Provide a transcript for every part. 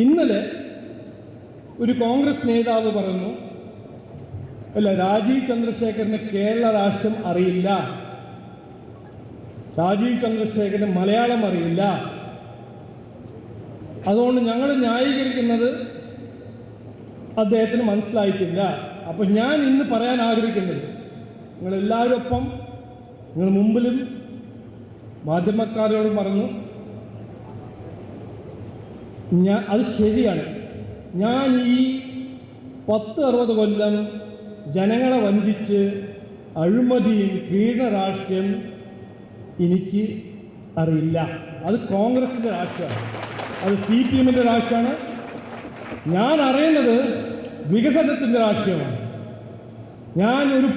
ഇന്നലെ ഒരു കോൺഗ്രസ് നേതാവ് പറഞ്ഞു, അല്ല, രാജീവ് ചന്ദ്രശേഖരന് കേരള രാഷ്ട്രം അറിയില്ല, രാജീവ് ചന്ദ്രശേഖരന് മലയാളം അറിയില്ല, അതുകൊണ്ട് ഞങ്ങൾ ന്യായീകരിക്കുന്നത് അദ്ദേഹത്തിന് മനസ്സിലായിട്ടില്ല. അപ്പോൾ ഞാൻ ഇന്ന് പറയാൻ ആഗ്രഹിക്കുന്നത്, നിങ്ങളെല്ലാവരോടൊപ്പം, നിങ്ങൾ മുമ്പിലും മാധ്യമക്കാരോടും പറഞ്ഞു, അത് ശരിയാണ്. ഞാൻ ഈ 10-60 കൊല്ലം ജനങ്ങളെ വഞ്ചിച്ച് അഴിമതിയും പീഡന രാഷ്ട്രീയം എനിക്ക് അറിയില്ല. അത് കോൺഗ്രസിൻ്റെ രാഷ്ട്രീയമാണ്, അത് CPM-ൻ്റെ രാഷ്ട്രീയമാണ്. ഞാൻ അറിയുന്നത് വികസനത്തിൻ്റെ രാഷ്ട്രീയമാണ്. ഞാൻ ഒരു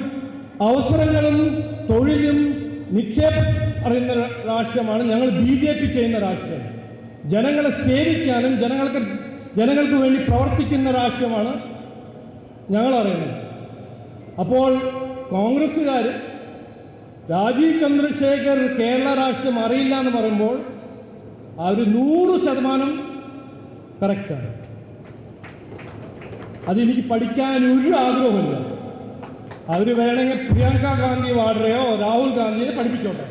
അവസരങ്ങളും തൊഴിലും നിക്ഷേപം അറിയുന്ന രാഷ്ട്രീയമാണ്. ഞങ്ങൾ BJP ചെയ്യുന്ന രാഷ്ട്രീയം. ജനങ്ങളെ സേവിക്കാനും ജനങ്ങൾക്ക് വേണ്ടി പ്രവർത്തിക്കുന്ന രാഷ്ട്രീയമാണ് ഞങ്ങൾ അറിയുന്നത്. അപ്പോൾ കോൺഗ്രസ്സുകാർ രാജീവ് ചന്ദ്രശേഖർ കേരള രാഷ്ട്രീയം അറിയില്ല എന്ന് പറയുമ്പോൾ അവർ 100% കറക്റ്റാണ്. അതെനിക്ക് പഠിക്കാൻ ഒരു ആഗ്രഹമില്ല. അവർ വേണമെങ്കിൽ പ്രിയങ്ക ഗാന്ധി വാഡ്രയോ രാഹുൽ ഗാന്ധിയെ പഠിപ്പിച്ചോട്ടെ.